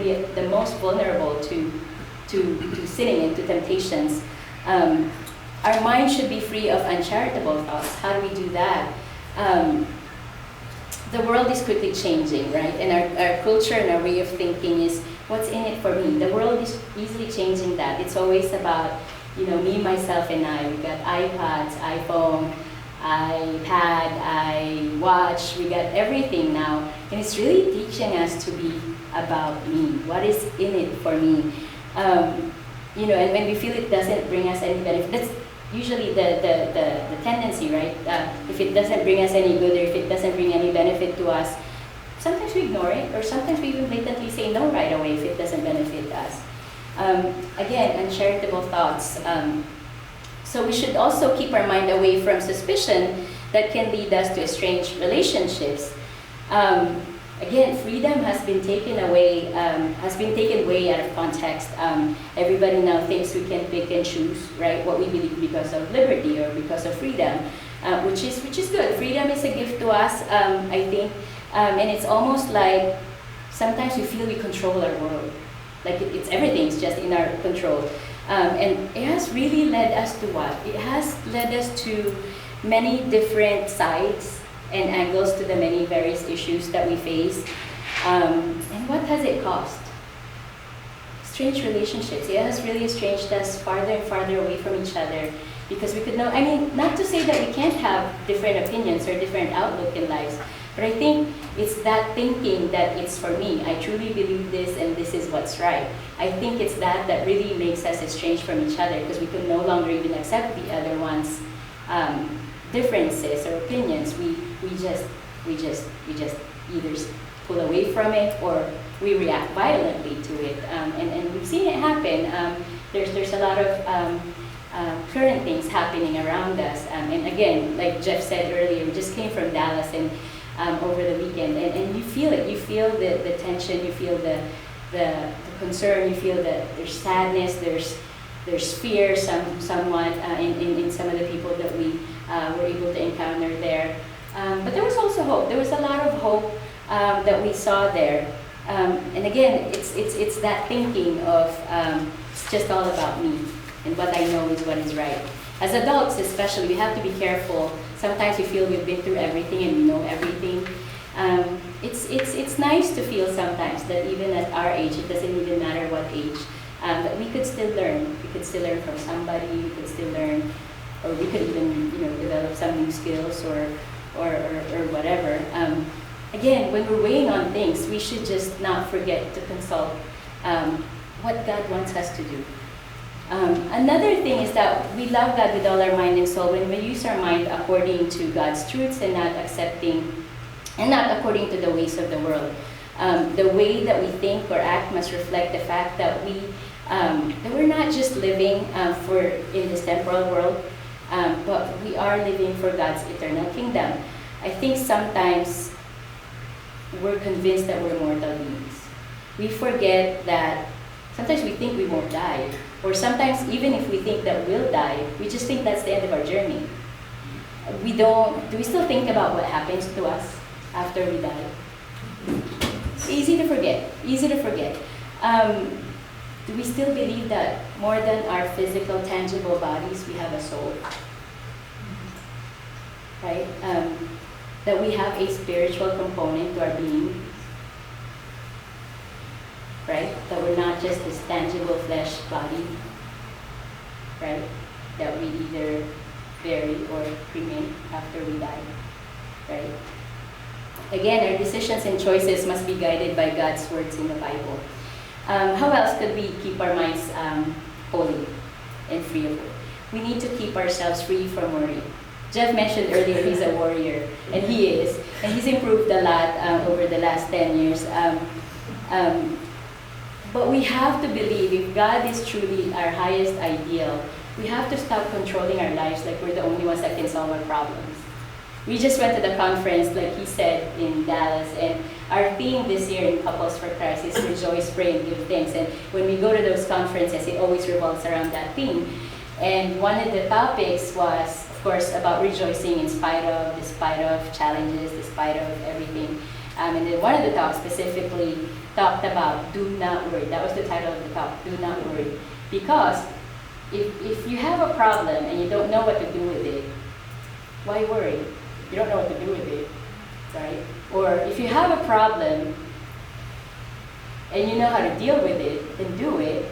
be the most vulnerable to sinning and to temptations. Our mind should be free of uncharitable thoughts. How do we do that? The world is quickly changing, right? And our culture and our way of thinking is, what's in it for me? The world is easily changing that. It's always about, me, myself, and I. We got iPads, iPhone, iPad, iWatch. We got everything now. And it's really teaching us to be about me. What is in it for me? And when we feel it doesn't bring us any benefit, that's usually the tendency, right? If it doesn't bring us any good, or if it doesn't bring any benefit to us, sometimes we ignore it, or sometimes we even blatantly say no right away if it doesn't benefit us. Again, uncharitable thoughts. So we should also keep our mind away from suspicion that can lead us to estranged relationships. Again, freedom has been taken away, way out of context. Everybody now thinks we can pick and choose, right, what we believe because of liberty or because of freedom, which is good. Freedom is a gift to us, I think, and it's almost like sometimes we feel we control our world, like it's everything's just in our control, and it has really led us to what? It has led us to many different sides and angles to the many various issues that we face. And what has it cost? Strange relationships. It has really estranged us farther and farther away from each other, because we could know, not to say that we can't have different opinions or different outlook in lives, but I think it's that thinking that it's for me. I truly believe this and this is what's right. I think it's that really makes us estranged from each other, because we could no longer even accept the other one's differences or opinions. We just either pull away from it or we react violently to it, and we've seen it happen. There's a lot of current things happening around us, and again, like Jeff said earlier, we just came from Dallas and over the weekend, and you feel it. You feel the tension. You feel the concern. You feel that there's sadness. There's fear, somewhat in some of the people that we were able to encounter there. But there was also hope. There was a lot of hope that we saw there. And again, it's that thinking of it's just all about me, and what I know is what is right. As adults especially, we have to be careful. Sometimes we feel we've been through everything and we know everything. It's nice to feel sometimes that even at our age, it doesn't even matter what age, that we could still learn. We could still learn from somebody. We could still learn, or we could even develop some new skills or whatever. Again, when we're weighing on things, we should just not forget to consult what God wants us to do. Another thing is that we love God with all our mind and soul when we use our mind according to God's truths and not according to the ways of the world. The way that we think or act must reflect the fact that we're not just living in this temporal world, but we are living for God's eternal kingdom. I think sometimes we're convinced that we're mortal beings. We forget that sometimes we think we won't die, or sometimes even if we think that we'll die, we just think that's the end of our journey. Do we still think about what happens to us after we die? It's easy to forget. Do we still believe that more than our physical, tangible bodies, we have a soul? Right? That we have a spiritual component to our being? Right? That we're not just this tangible flesh body? Right? That we either bury or cremate after we die? Right? Again, our decisions and choices must be guided by God's words in the Bible. How else could we keep our minds holy and free of it? We need to keep ourselves free from worry. Jeff mentioned earlier he's a warrior, and he is. And he's improved a lot over the last 10 years. But we have to believe if God is truly our highest ideal, we have to stop controlling our lives like we're the only ones that can solve our problems. We just went to the conference, like he said, in Dallas, and our theme this year in Couples for Christ is rejoice, pray, and give thanks. And when we go to those conferences, it always revolves around that theme. And one of the topics was, of course, about rejoicing despite of challenges, despite of everything. And then one of the talks specifically talked about do not worry. That was the title of the talk, do not worry. Because if you have a problem and you don't know what to do with it, why worry? You don't know what to do with it, right? Or if you have a problem and you know how to deal with it, then do it.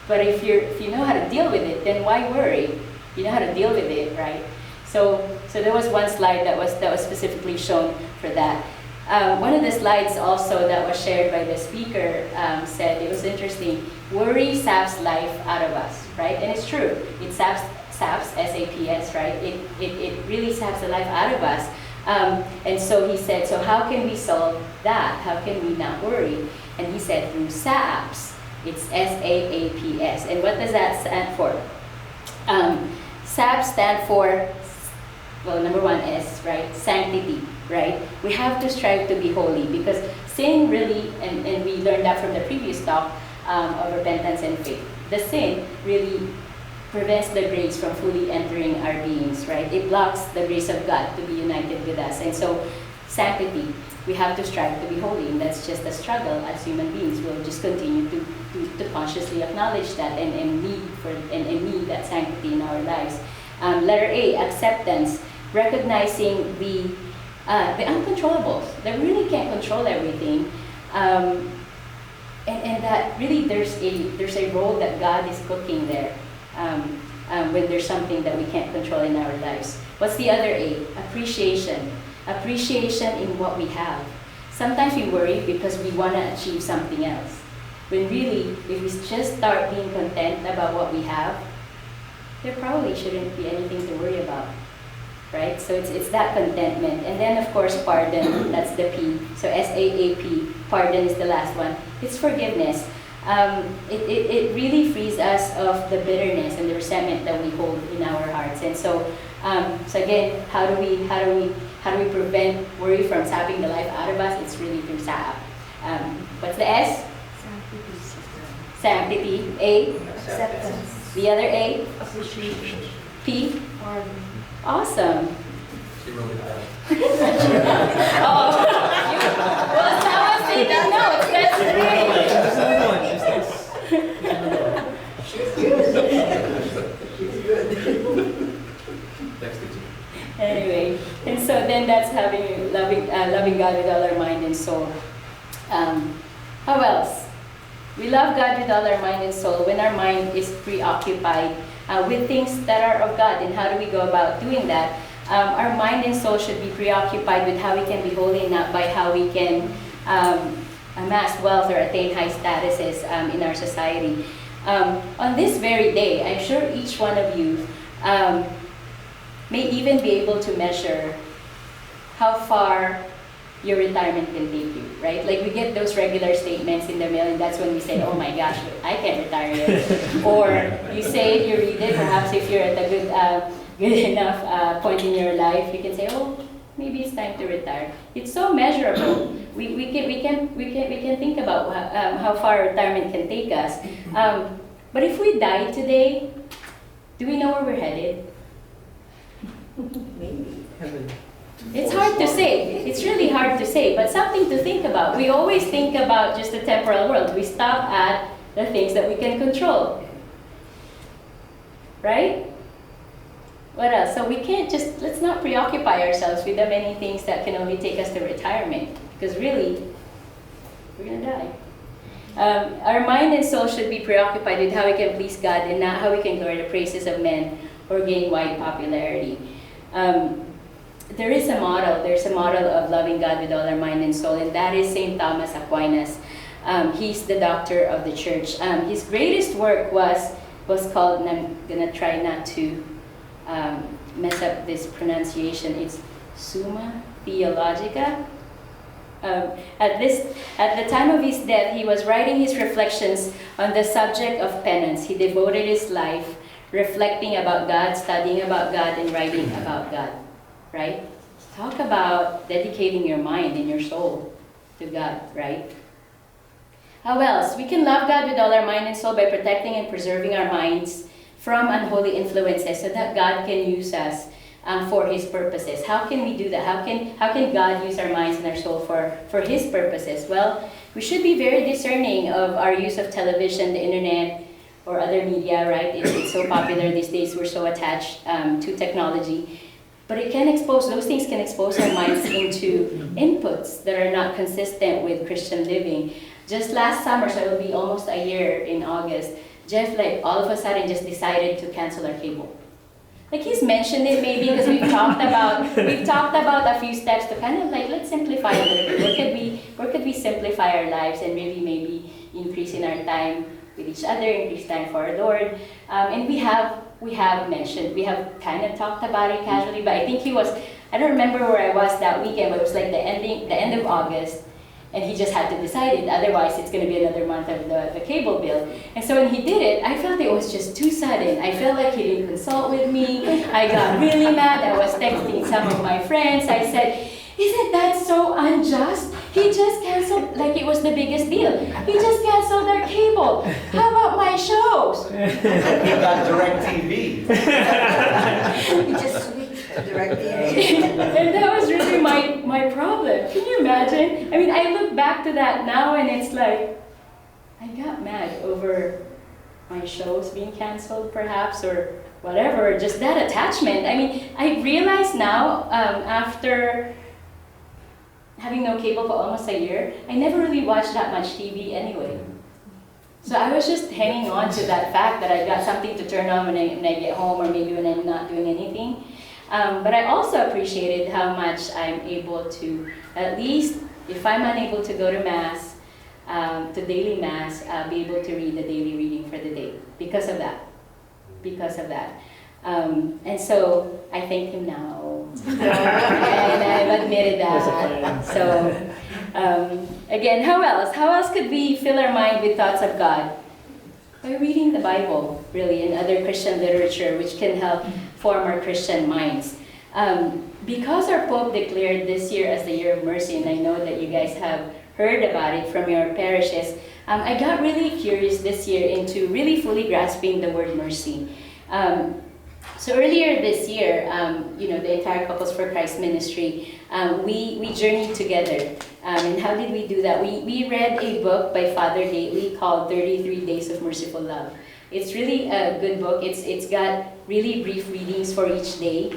But if you know how to deal with it, then why worry? You know how to deal with it, right? So there was one slide that was specifically shown for that. One of the slides also that was shared by the speaker said, it was interesting, worry saps life out of us, right? And it's true, it saps, S-A-P-S, right? It really saps the life out of us. And so he said, so how can we solve that? How can we not worry? And he said, through SAPS. It's S-A-A-P-S. And what does that stand for? SAPS stand for, well, number one, S, right? Sanctity, right? We have to strive to be holy because sin really, and we learned that from the previous talk of repentance and faith. The sin really prevents the grace from fully entering our beings, right? It blocks the grace of God to be united with us. And so, sanctity, we have to strive to be holy, and that's just a struggle as human beings. We'll just continue to consciously acknowledge that and need that sanctity in our lives. Letter A, acceptance, recognizing the uncontrollables, that we really can't control everything, and that really there's a role that God is cooking there when there's something that we can't control in our lives. What's the other A? Appreciation. Appreciation in what we have. Sometimes we worry because we want to achieve something else. When really, if we just start being content about what we have, there probably shouldn't be anything to worry about, right? So it's that contentment. And then of course pardon, that's the P. So S-A-A-P, pardon is the last one. It's forgiveness. It really frees us of the bitterness and the resentment that we hold in our hearts. And so again, how do we prevent worry from sapping the life out of us? It's really through SAP. What's the S? Sanctity. A? Acceptance. The other A? Appreciation. P? Pardon. Awesome. She wrote it down. Oh, well, someone's taking notes. That's great. Just another one. Just this. She's good. She's good. Text it to me. Anyway, and so then that's loving God with all our mind and soul. How else? We love God with all our mind and soul when our mind is preoccupied with things that are of God. And how do we go about doing that? Our mind and soul should be preoccupied with how we can be holy, not by how we can amass wealth or attain high statuses in our society. On this very day, I'm sure each one of you may even be able to measure how far your retirement can take you, right? Like we get those regular statements in the mail and that's when we say, oh my gosh, I can't retire yet. Or you say, you read it, perhaps if you're at a good enough point in your life, you can say, oh, maybe it's time to retire. It's so measurable. We can think about how far retirement can take us. But if we die today, do we know where we're headed? Maybe. Heaven. It's hard to say. It's really hard to say, but something to think about. We always think about just the temporal world. We stop at the things that we can control. Right? What else? So we can't just, let's not preoccupy ourselves with the many things that can only take us to retirement. Because really, we're going to die. Our mind and soul should be preoccupied with how we can please God and not how we can glory the praises of men or gain wide popularity. There's a model of loving God with all our mind and soul, and that is St. Thomas Aquinas. He's the doctor of the church. His greatest work was called, and I'm going to try not to mess up this pronunciation, it's Summa Theologica. At the time of his death, he was writing his reflections on the subject of penance. He devoted his life reflecting about God, studying about God, and writing about God. Right? Talk about dedicating your mind and your soul to God, right? How else? We can love God with all our mind and soul by protecting and preserving our minds from unholy influences so that God can use us for His purposes. How can we do that? How can God use our minds and our soul for His purposes? Well, we should be very discerning of our use of television, the internet, or other media, right? It's so popular these days, we're so attached to technology. But it can expose, those things can expose our minds into inputs that are not consistent with Christian living. Just last summer, so it'll be almost a year in August, Jeff, like, all of a sudden just decided to cancel our cable. Like, he's mentioned it maybe because we've talked about a few steps to kind of like, let's simplify a little bit. Where could we simplify our lives and really maybe increase in our time with each other, increase time for our Lord. And we have kind of talked about it casually, but I think I don't remember where I was that weekend, but it was like the end of August, and he just had to decide it, otherwise it's going to be another month of the cable bill. And so when he did it, I felt it was just too sudden. I felt like he didn't consult with me. I got really mad. I was texting some of my friends. I said, isn't that so unjust? He just canceled, like it was the biggest deal. He just canceled our cable. How about my shows? You got DirecTV. You just switched to DirecTV. And that was really my problem. Can you imagine? I mean, I look back to that now and it's like, I got mad over my shows being canceled perhaps, or whatever, just that attachment. I mean, I realize now, after having no cable for almost a year, I never really watched that much TV anyway. So I was just hanging on to that fact that I got something to turn on when I get home, or maybe when I'm not doing anything. But I also appreciated how much I'm able to, at least if I'm unable to go to Mass, to daily Mass, be able to read the daily reading for the day because of that. And so I thank him now. And I've admitted that. So again, how else? How else could we fill our mind with thoughts of God? By reading the Bible, really, and other Christian literature, which can help form our Christian minds. Because our Pope declared this year as the Year of Mercy, and I know that you guys have heard about it from your parishes, I got really curious this year into really fully grasping the word mercy. So earlier this year, the entire Couples for Christ ministry, we journeyed together. And how did we do that? We read a book by Father Gately called 33 Days of Merciful Love. It's really a good book. It's got really brief readings for each day.